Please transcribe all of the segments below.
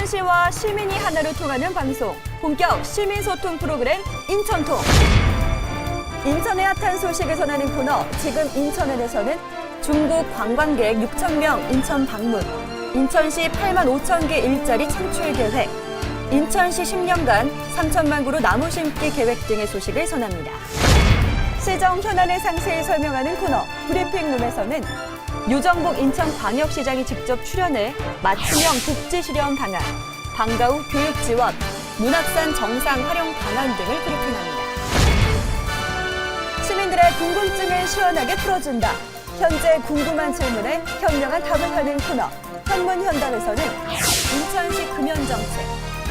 인천시와 시민이 하나로 통하는 방송, 본격 시민소통 프로그램 인천통. 인천의 핫한 소식을 전하는 코너, 지금 인천에서는 중국 관광객 6,000명 인천 방문, 인천시 8만 5천 개 일자리 창출 계획, 인천시 10년간 3천만 그루 나무 심기 계획 등의 소식을 전합니다. 시정 현안을 상세히 설명하는 코너, 브리핑룸에서는 유정복 인천광역시장이 직접 출연해 맞춤형 복지 실현 방안, 방과 후 교육 지원, 문학산 정상 활용 방안 등을 브리핑합니다. 시민들의 궁금증을 시원하게 풀어준다. 현재 궁금한 질문에 현명한 답을 하는 코너, 현문현답에서는 인천시 금연정책,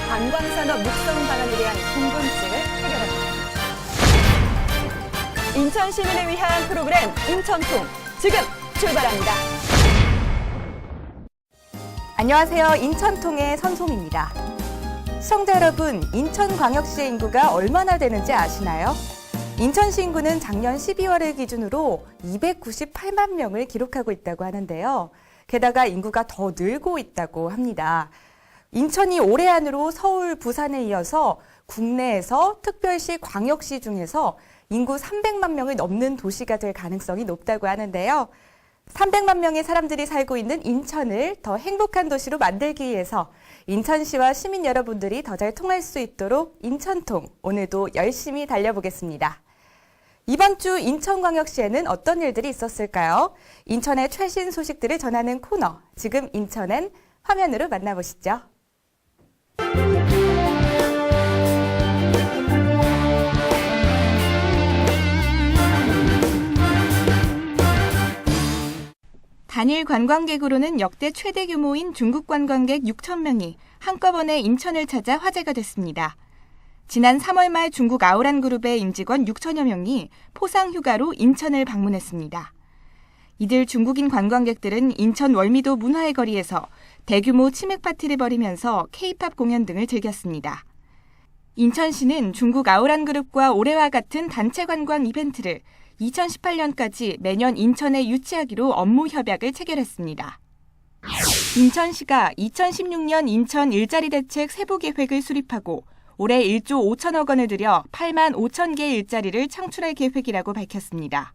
관광산업 육성 방안에 대한 궁금증을 해결합니다. 인천 시민을 위한 프로그램 인천통, 지금 출발합니다. 안녕하세요. 인천통의 선송입니다. 시청자 여러분, 인천광역시의 인구가 얼마나 되는지 아시나요? 인천시 인구는 작년 12월을 기준으로 298만 명을 기록하고 있다고 하는데요. 게다가 인구가 더 늘고 있다고 합니다. 인천이 올해 안으로 서울, 부산에 이어서 국내에서 특별시, 광역시 중에서 인구 300만 명을 넘는 도시가 될 가능성이 높다고 하는데요. 300만 명의 사람들이 살고 있는 인천을 더 행복한 도시로 만들기 위해서 인천시와 시민 여러분들이 더 잘 통할 수 있도록 인천통, 오늘도 열심히 달려보겠습니다. 이번 주 인천광역시에는 어떤 일들이 있었을까요? 인천의 최신 소식들을 전하는 코너, 지금 인천엔 화면으로 만나보시죠. 단일 관광객으로는 역대 최대 규모인 중국 관광객 6,000명이 한꺼번에 인천을 찾아 화제가 됐습니다. 지난 3월 말 중국 아우란 그룹의 임직원 6천여 명이 포상 휴가로 인천을 방문했습니다. 이들 중국인 관광객들은 인천 월미도 문화의 거리에서 대규모 치맥 파티를 벌이면서 K-팝 공연 등을 즐겼습니다. 인천시는 중국 아우란 그룹과 올해와 같은 단체 관광 이벤트를 2018년까지 매년 인천에 유치하기로 업무 협약을 체결했습니다. 인천시가 2016년 인천 일자리 대책 세부 계획을 수립하고 올해 1조 5천억 원을 들여 8만 5천 개의 일자리를 창출할 계획이라고 밝혔습니다.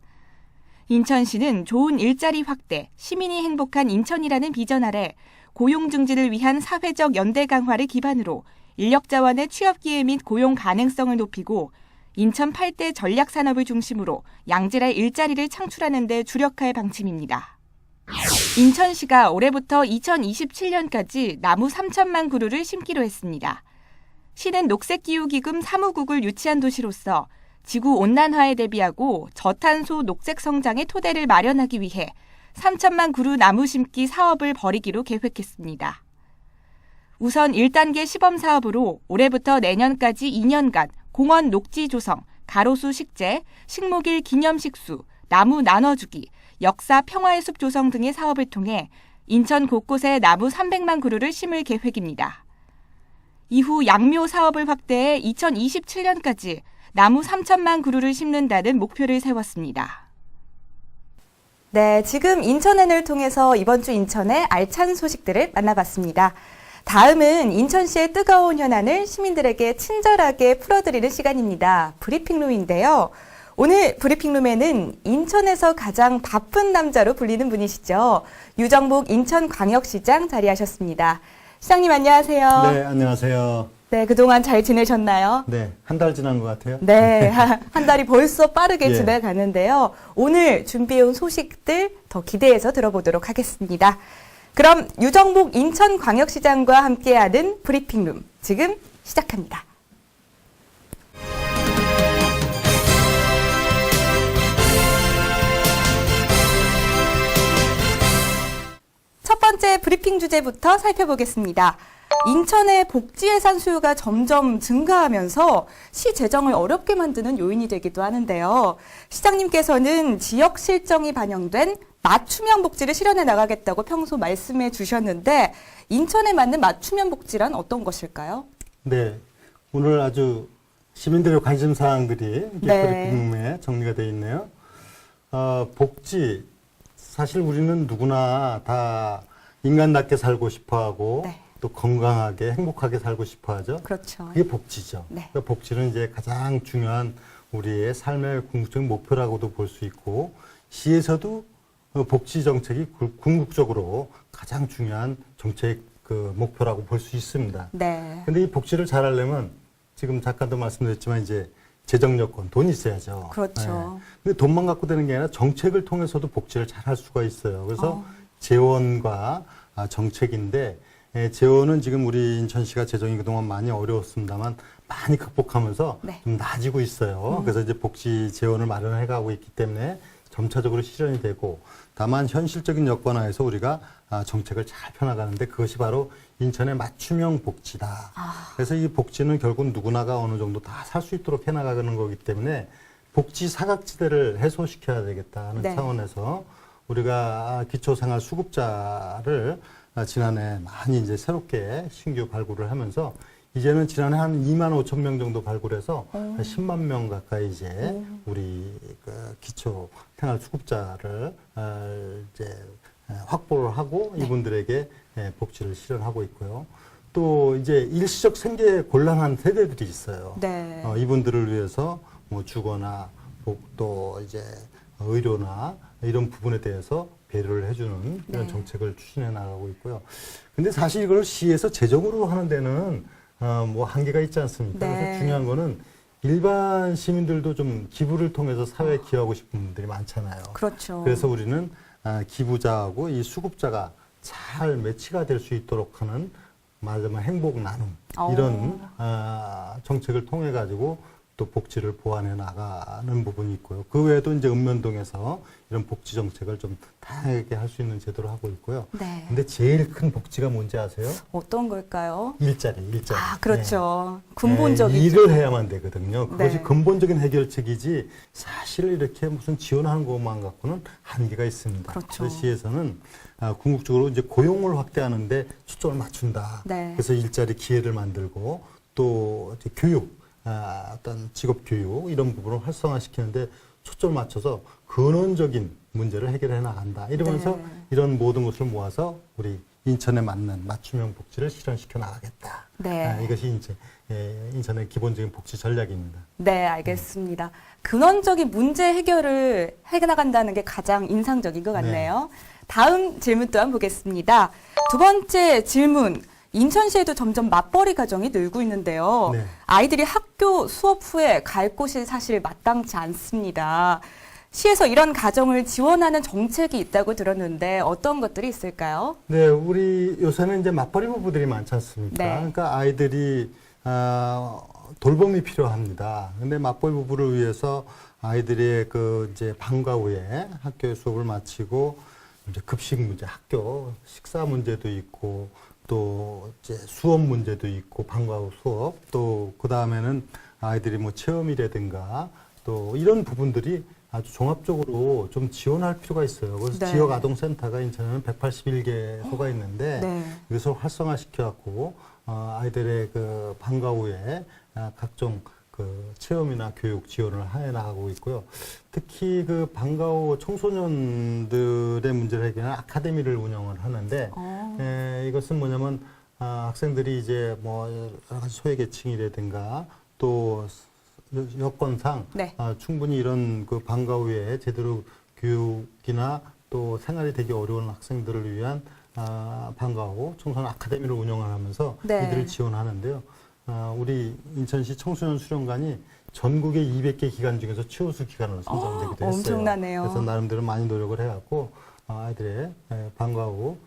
인천시는 좋은 일자리 확대, 시민이 행복한 인천이라는 비전 아래 고용 증진을 위한 사회적 연대 강화를 기반으로 인력 자원의 취업 기회 및 고용 가능성을 높이고 인천 8대 전략 산업을 중심으로 양질의 일자리를 창출하는 데 주력할 방침입니다. 인천시가 올해부터 2027년까지 나무 3천만 그루를 심기로 했습니다. 시는 녹색기후기금 사무국을 유치한 도시로서 지구 온난화에 대비하고 저탄소 녹색 성장의 토대를 마련하기 위해 3천만 그루 나무 심기 사업을 벌이기로 계획했습니다. 우선 1단계 시범 사업으로 올해부터 내년까지 2년간 공원 녹지 조성, 가로수 식재, 식목일 기념식수, 나무 나눠주기, 역사 평화의 숲 조성 등의 사업을 통해 인천 곳곳에 나무 300만 그루를 심을 계획입니다. 이후 양묘 사업을 확대해 2027년까지 나무 3천만 그루를 심는다는 목표를 세웠습니다. 네, 지금 인천엔을 통해서 이번 주 인천의 알찬 소식들을 만나봤습니다. 다음은 인천시의 뜨거운 현안을 시민들에게 친절하게 풀어드리는 시간입니다. 브리핑룸인데요. 오늘 브리핑룸에는 인천에서 가장 바쁜 남자로 불리는 분이시죠. 유정복 인천광역시장 자리하셨습니다. 시장님 안녕하세요. 네, 안녕하세요. 네, 그동안 잘 지내셨나요? 네, 한 달 지난 것 같아요. 네, 한 달이 벌써 빠르게 예. 지나가는데요. 오늘 준비해온 소식들 더 기대해서 들어보도록 하겠습니다. 그럼 유정복 인천광역시장과 함께하는 브리핑룸, 지금 시작합니다. 첫 번째 브리핑 주제부터 살펴보겠습니다. 인천의 복지 예산 수요가 점점 증가하면서 시 재정을 어렵게 만드는 요인이 되기도 하는데요. 시장님께서는 지역 실정이 반영된 맞춤형 복지를 실현해 나가겠다고 평소 말씀해 주셨는데 인천에 맞는 맞춤형 복지란 어떤 것일까요? 네, 오늘 아주 시민들의 관심 사항들이 네. 브리핑룸에 정리가 되어 있네요. 복지, 사실 우리는 누구나 다 인간답게 살고 싶어하고 네. 또 건강하게 행복하게 살고 싶어 하죠. 그렇죠. 그게 복지죠. 네. 그러니까 복지는 이제 가장 중요한 우리의 삶의 궁극적인 목표라고도 볼 수 있고 시에서도 복지 정책이 궁극적으로 가장 중요한 정책 그 목표라고 볼 수 있습니다. 네. 근데 이 복지를 잘하려면 지금 잠깐도 말씀드렸지만 이제 재정 여건, 돈이 있어야죠. 그렇죠. 근데 돈만 갖고 되는 게 아니라 정책을 통해서도 복지를 잘 할 수가 있어요. 그래서 재원과 정책인데 재원은 지금 우리 인천시가 재정이 그동안 많이 어려웠습니다만 많이 극복하면서 네. 좀 나아지고 있어요. 그래서 이제 복지 재원을 마련해 가고 있기 때문에 점차적으로 실현이 되고 다만 현실적인 여건 하에서 우리가 정책을 잘 펴나가는데 그것이 바로 인천의 맞춤형 복지다. 그래서 이 복지는 결국 누구나가 어느 정도 다 살 수 있도록 해나가는 거기 때문에 복지 사각지대를 해소시켜야 되겠다는 네. 차원에서 우리가 기초생활수급자를 지난해 많이 이제 새롭게 신규 발굴을 하면서 이제는 지난해 한 2만 5천 명 정도 발굴해서 한 10만 명 가까이 이제 우리 그 기초생활수급자를 이제 확보를 하고 이분들에게 복지를 실현하고 있고요. 또 이제 일시적 생계 곤란한 세대들이 있어요. 네. 이분들을 위해서 뭐 주거나 또 이제 의료나 이런 부분에 대해서 배려를 해주는 이런 네. 정책을 추진해 나가고 있고요. 근데 사실 이걸 시에서 재정으로 하는 데는 뭐 한계가 있지 않습니까? 네. 그래서 중요한 거는 일반 시민들도 좀 기부를 통해서 사회에 기여하고 싶은 분들이 많잖아요. 그렇죠. 그래서 우리는 기부자하고 이 수급자가 잘 매치가 될 수 있도록 하는 말하자면 행복 나눔 이런 정책을 통해 가지고 또 복지를 보완해 나가는 부분이 있고요. 그 외에도 이제 읍면동에서 이런 복지 정책을 좀 다양하게 할 수 있는 제도를 하고 있고요. 네. 근데 제일 큰 복지가 뭔지 아세요? 어떤 걸까요? 일자리. 그렇죠. 네. 근본적이죠. 일을 해야만 되거든요. 그것이 네. 근본적인 해결책이지 사실 이렇게 무슨 지원하는 것만 갖고는 한계가 있습니다. 그렇죠. 그래서 시에서는 궁극적으로 이제 고용을 확대하는데 초점을 맞춘다. 네. 그래서 일자리 기회를 만들고 또 이제 교육, 어떤 직업 교육 이런 부분을 활성화시키는데 초점을 맞춰서 근원적인 문제를 해결해 나간다. 이러면서 네. 이런 모든 것을 모아서 우리 인천에 맞는 맞춤형 복지를 실현시켜 나가겠다. 네. 이것이 이제 인천의 기본적인 복지 전략입니다. 네, 알겠습니다. 근원적인 문제 해결을 해나간다는 게 가장 인상적인 것 같네요. 다음 질문 또한 보겠습니다. 두 번째 질문. 인천시에도 점점 맞벌이 가정이 늘고 있는데요. 네. 아이들이 학교 수업 후에 갈 곳이 사실 마땅치 않습니다. 시에서 이런 가정을 지원하는 정책이 있다고 들었는데 어떤 것들이 있을까요? 네, 우리 요새는 이제 맞벌이 부부들이 많지 않습니까? 네. 그러니까 아이들이 돌봄이 필요합니다. 근데 맞벌이 부부를 위해서 아이들의 그 이제 방과 후에 학교 수업을 마치고 이제 급식 문제, 학교 식사 문제도 있고 또 이제 수업 문제도 있고 방과 후 수업 또 그 다음에는 아이들이 뭐 체험이라든가 또 이런 부분들이 아주 종합적으로 좀 지원할 필요가 있어요. 그래서 네. 지역 아동센터가 인천에는 181개소가 있는데 네. 이것을 활성화시켜갖고 아이들의 그 방과 후에 각종 그 체험이나 교육 지원을 해 나가고 있고요. 특히 그 방과 후 청소년들의 문제를 해결하는 아카데미를 운영을 하는데 이것은 뭐냐면 학생들이 이제 뭐 여러 가지 소외계층이라든가 또 여건상 네. 충분히 이런 그 방과 후에 제대로 교육이나 또 생활이 되기 어려운 학생들을 위한 방과 후 청소년 아카데미를 운영을 하면서 네. 이들을 지원하는데요. 우리 인천시 청소년 수련관이 전국의 200개 기관 중에서 최우수 기관으로 선정되기도 했어요. 엄청나네요. 그래서 나름대로 많이 노력을 해갖고 아이들의 방과 후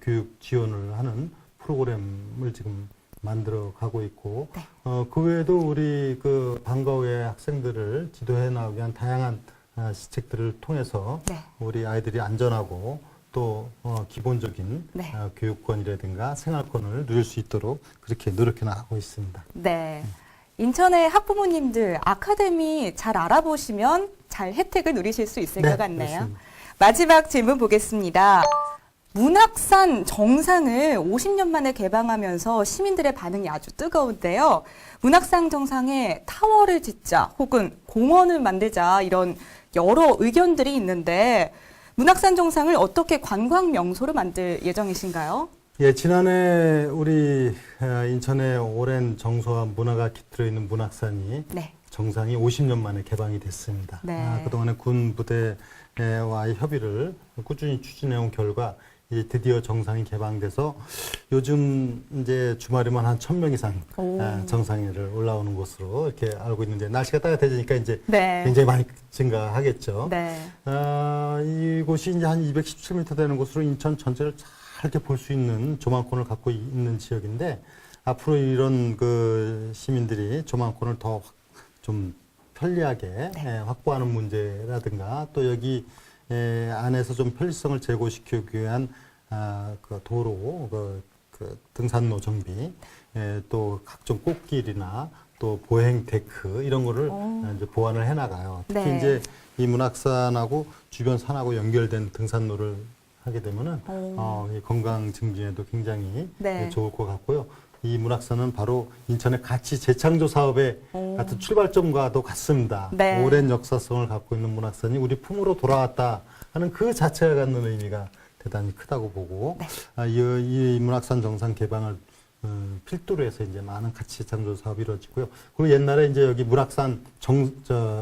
교육 지원을 하는 프로그램을 지금 만들어 가고 있고 네. 그 외에도 우리 그 방과 후의 학생들을 지도해 나가기 위한 다양한 시책들을 통해서 네. 우리 아이들이 안전하고 또 기본적인 네. 교육권이라든가 생활권을 누릴 수 있도록 그렇게 노력해 나가고 있습니다. 네. 인천의 학부모님들 아카데미 잘 알아보시면 잘 혜택을 누리실 수 있을 것 같네요. 그렇습니다. 마지막 질문 보겠습니다. 문학산 정상을 50년 만에 개방하면서 시민들의 반응이 아주 뜨거운데요. 문학산 정상에 타워를 짓자 혹은 공원을 만들자 이런 여러 의견들이 있는데 문학산 정상을 어떻게 관광 명소로 만들 예정이신가요? 예, 지난해 우리 인천의 오랜 정서와 문화가 깃들어 있는 문학산이 네. 정상이 50년 만에 개방이 됐습니다. 네. 그동안에 군 부대와의 협의를 꾸준히 추진해온 결과 이제 드디어 정상이 개방돼서 요즘 이제 주말이면 한 1,000명 이상 정상에를 올라오는 것으로 이렇게 알고 있는데 날씨가 따뜻해지니까 이제 네. 굉장히 많이 증가하겠죠. 네. 이곳이 이제 한 217m 되는 곳으로 인천 전체를 잘 이렇게 볼 수 있는 조망권을 갖고 있는 지역인데 앞으로 이런 그 시민들이 조망권을 더 좀 편리하게 확보하는 문제라든가 또 여기 안에서 좀 편리성을 제고시키기 위한 그 도로, 그 등산로 정비, 또 각종 꽃길이나 또 보행 데크 이런 거를 이제 보완을 해나가요. 특히 네. 이제 이 문학산하고 주변 산하고 연결된 등산로를 하게 되면은 이 건강 증진에도 굉장히 네. 좋을 것 같고요. 이 문학산은 바로 인천의 가치 재창조 사업의 같은 출발점과도 같습니다. 네. 오랜 역사성을 갖고 있는 문학산이 우리 품으로 돌아왔다 하는 그 자체가 갖는 의미가 대단히 크다고 보고 이 문학산 정상 개방을 필두로 해서 이제 많은 가치 재창조 사업이 이루어지고요. 그리고 옛날에 이제 여기 문학산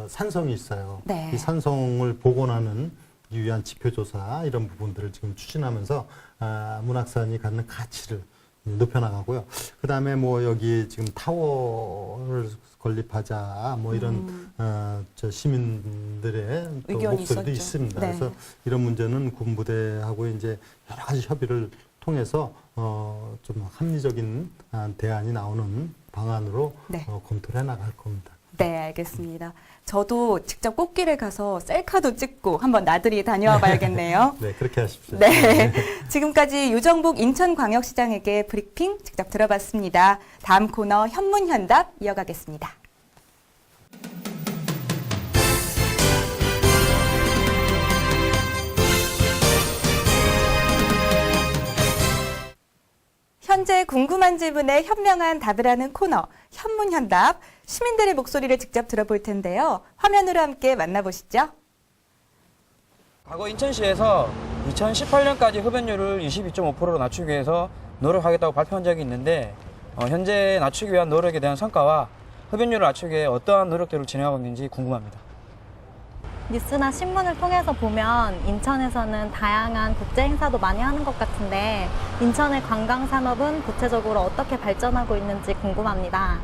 산성이 있어요. 네. 이 산성을 복원하는 위한 지표조사 이런 부분들을 지금 추진하면서 문학산이 갖는 가치를 높여나가고요. 그 다음에 뭐 여기 지금 타워를 건립하자 뭐 이런 저 시민들의 또 의견이 목소리도 있었죠. 있습니다. 네. 그래서 이런 문제는 군부대하고 이제 여러 가지 협의를 통해서 좀 합리적인 대안이 나오는 방안으로 네. 검토를 해나갈 겁니다. 네, 알겠습니다. 저도 직접 꽃길에 가서 셀카도 찍고 한번 나들이 다녀와 봐야겠네요. 네, 그렇게 하십시오. 네. 지금까지 유정복 인천광역시장에게 브리핑 직접 들어봤습니다. 다음 코너 현문현답 이어가겠습니다. 현재 궁금한 질문에 현명한 답을 하는 코너 현문현답. 시민들의 목소리를 직접 들어볼 텐데요. 화면으로 함께 만나보시죠. 과거 인천시에서 2018년까지 흡연율을 22.5%로 낮추기 위해서 노력하겠다고 발표한 적이 있는데 현재 낮추기 위한 노력에 대한 성과와 흡연율을 낮추기 위해 어떠한 노력들을 진행하고 있는지 궁금합니다. 뉴스나 신문을 통해서 보면 인천에서는 다양한 국제 행사도 많이 하는 것 같은데 인천의 관광 산업은 구체적으로 어떻게 발전하고 있는지 궁금합니다.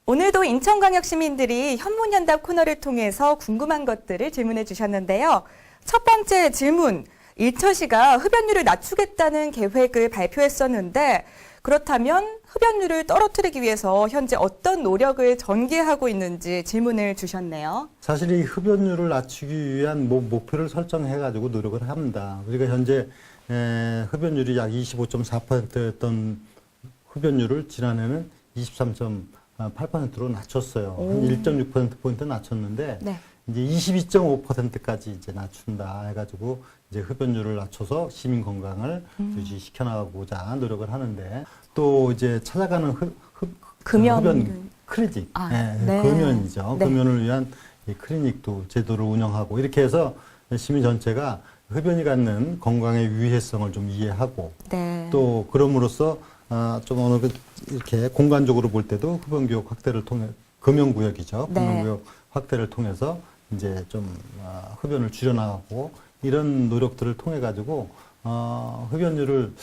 오늘도 인천광역 시민들이 현문현답 코너를 통해서 궁금한 것들을 질문해 주셨는데요. 첫 번째 질문, 인천시가 흡연율을 낮추겠다는 계획을 발표했었는데 그렇다면 흡연율을 떨어뜨리기 위해서 현재 어떤 노력을 전개하고 있는지 질문을 주셨네요. 사실 이 흡연율을 낮추기 위한 목표를 설정해가지고 노력을 합니다. 우리가 현재 흡연율이 약 25.4%였던 흡연율을 지난해는 23.8%로 낮췄어요. 한 1.6%포인트 낮췄는데 네. 이제 22.5%까지 이제 낮춘다 해가지고 이제 흡연율을 낮춰서 시민 건강을 유지시켜 나가고자 노력을 하는데 또 이제 찾아가는 흡연 클리닉, 네. 금연이죠. 네. 금연을 위한 이 클리닉도 제도를 운영하고 이렇게 해서 시민 전체가 흡연이 갖는 건강의 위해성을 좀 이해하고 네. 또 그럼으로써 좀 어느 이렇게 공간적으로 볼 때도 흡연구역 확대를 통해 금연구역이죠. 네. 금연구역 확대를 통해서 이제 좀 흡연을 줄여나가고 이런 노력들을 통해 가지고 흡연율을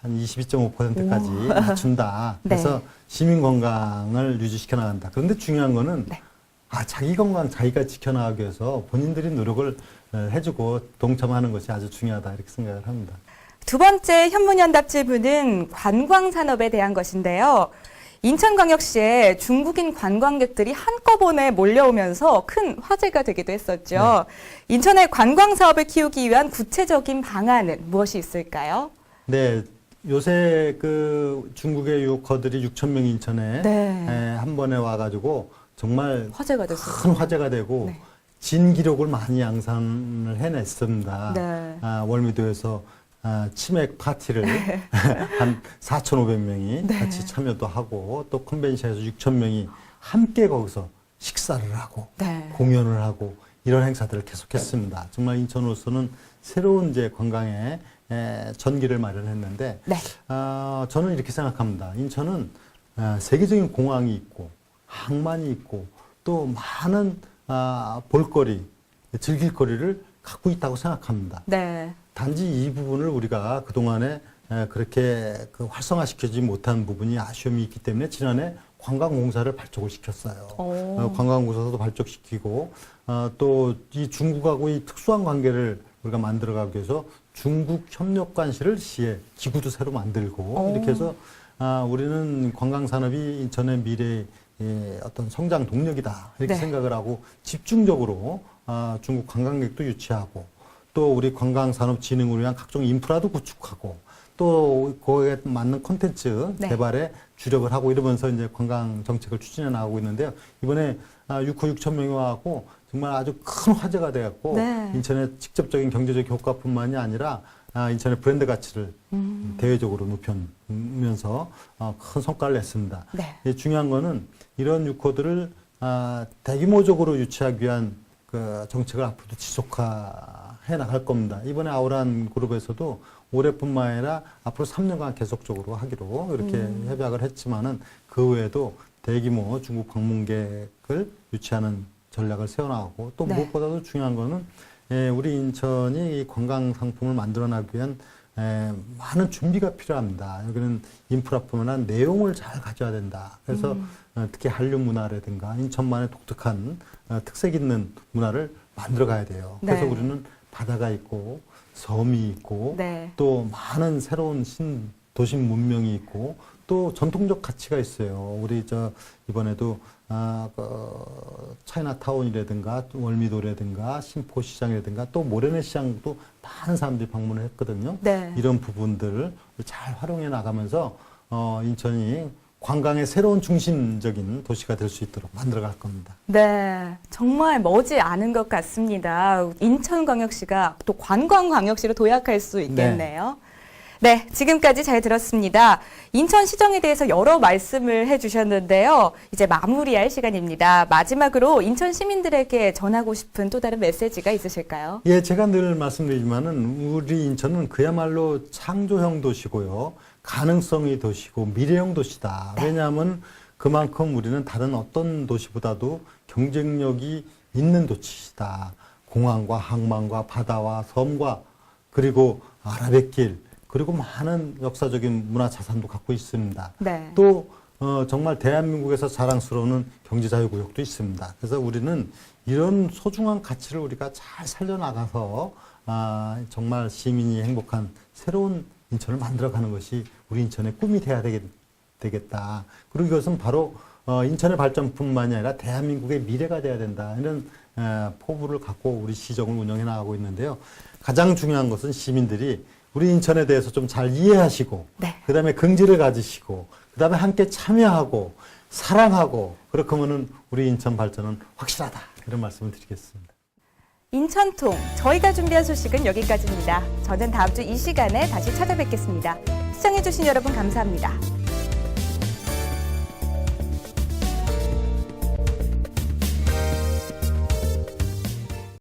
한 22.5%까지 낮춘다. 네. 그래서 시민 건강을 유지시켜 나간다. 그런데 중요한 거는 네. 자기 건강 자기가 지켜나가기 위해서 본인들이 노력을 해주고 동참하는 것이 아주 중요하다 이렇게 생각을 합니다. 두 번째 현문현답 질문은 관광산업에 대한 것인데요. 인천광역시에 중국인 관광객들이 한꺼번에 몰려오면서 큰 화제가 되기도 했었죠. 네. 인천의 관광사업을 키우기 위한 구체적인 방안은 무엇이 있을까요? 네, 요새 그 중국의 유학커들이 6천 명이 인천에 네. 한 번에 와가지고 정말 화제가 됐어요. 큰 화제가 되고 네. 진기록을 많이 양산을 해냈습니다. 네. 월미도에서 치맥 파티를 한 4,500명이 같이 참여도 하고 또 컨벤션에서 6,000명이 함께 거기서 식사를 하고 네. 공연을 하고 이런 행사들을 계속했습니다. 정말 인천으로서는 새로운 이제 관광의 전기를 마련했는데 네. 저는 이렇게 생각합니다. 인천은 세계적인 공항이 있고 항만이 있고 또 많은 볼거리, 즐길거리를 갖고 있다고 생각합니다. 네. 단지 이 부분을 우리가 그동안에 그렇게 활성화시키지 못한 부분이 아쉬움이 있기 때문에 지난해 관광공사를 발족을 시켰어요. 관광공사도 발족시키고 또 이 중국하고 이 특수한 관계를 우리가 만들어가기 위해서 중국 협력관실을 시에 기구도 새로 만들고 이렇게 해서 우리는 관광산업이 인천의 미래의 어떤 성장 동력이다 이렇게 네. 생각을 하고 집중적으로 중국 관광객도 유치하고 또 우리 관광산업진흥을 위한 각종 인프라도 구축하고 또 거기에 맞는 콘텐츠 네. 개발에 주력을 하고 이러면서 이제 관광 정책을 추진해 나가고 있는데요. 이번에 6천 명이 와갖고 정말 아주 큰 화제가 되었고 네. 인천의 직접적인 경제적 효과뿐만이 아니라 인천의 브랜드 가치를 대외적으로 높이면서 큰 성과를 냈습니다. 네. 중요한 거는 이런 유코들을 대규모적으로 유치하기 위한 그 정책을 앞으로도 지속해 나갈 겁니다. 이번에 아우란 그룹에서도 올해뿐만 아니라 앞으로 3년간 계속적으로 하기로 이렇게 협약을 했지만은 그 외에도 대규모 중국 방문객을 유치하는 전략을 세워나가고 또 네. 무엇보다도 중요한 거는 우리 인천이 이 관광 상품을 만들어 나가기 위한 많은 준비가 필요합니다. 여기는 인프라뿐만 아니라 내용을 잘 가져야 된다. 그래서 특히 한류 문화라든가 인천만의 독특한 특색 있는 문화를 만들어 가야 돼요. 그래서 네. 우리는 바다가 있고 섬이 있고 네. 또 많은 새로운 도심 문명이 있고 또 전통적 가치가 있어요. 우리 이번에도 차이나타운이라든가 월미도라든가 신포시장이라든가 또 모래내 시장도 많은 사람들이 방문을 했거든요. 네. 이런 부분들을 잘 활용해 나가면서 인천이 관광의 새로운 중심적인 도시가 될 수 있도록 만들어갈 겁니다. 네, 정말 머지 않은 것 같습니다. 인천광역시가 또 관광광역시로 도약할 수 있겠네요. 네, 지금까지 잘 들었습니다. 인천시정에 대해서 여러 말씀을 해주셨는데요. 이제 마무리할 시간입니다. 마지막으로 인천 시민들에게 전하고 싶은 또 다른 메시지가 있으실까요? 예, 제가 늘 말씀드리지만은 우리 인천은 그야말로 창조형 도시고요. 가능성의 도시고 미래형 도시다. 왜냐하면 그만큼 우리는 다른 어떤 도시보다도 경쟁력이 있는 도시다. 공항과 항만과 바다와 섬과 그리고 아라뱃길 그리고 많은 역사적인 문화 자산도 갖고 있습니다. 네. 또 정말 대한민국에서 자랑스러운 경제자유구역도 있습니다. 그래서 우리는 이런 소중한 가치를 우리가 잘 살려나가서 정말 시민이 행복한 새로운 인천을 만들어가는 것이 우리 인천의 꿈이 돼야 되겠다. 그리고 이것은 바로 인천의 발전뿐만이 아니라 대한민국의 미래가 돼야 된다. 이런 포부를 갖고 우리 시정을 운영해 나가고 있는데요. 가장 중요한 것은 시민들이 우리 인천에 대해서 좀 잘 이해하시고 네. 그다음에 긍지를 가지시고 그다음에 함께 참여하고 사랑하고 그렇게 하면은 우리 인천 발전은 확실하다. 이런 말씀을 드리겠습니다. 인천통, 저희가 준비한 소식은 여기까지입니다. 저는 다음 주 이 시간에 다시 찾아뵙겠습니다. 시청해주신 여러분 감사합니다.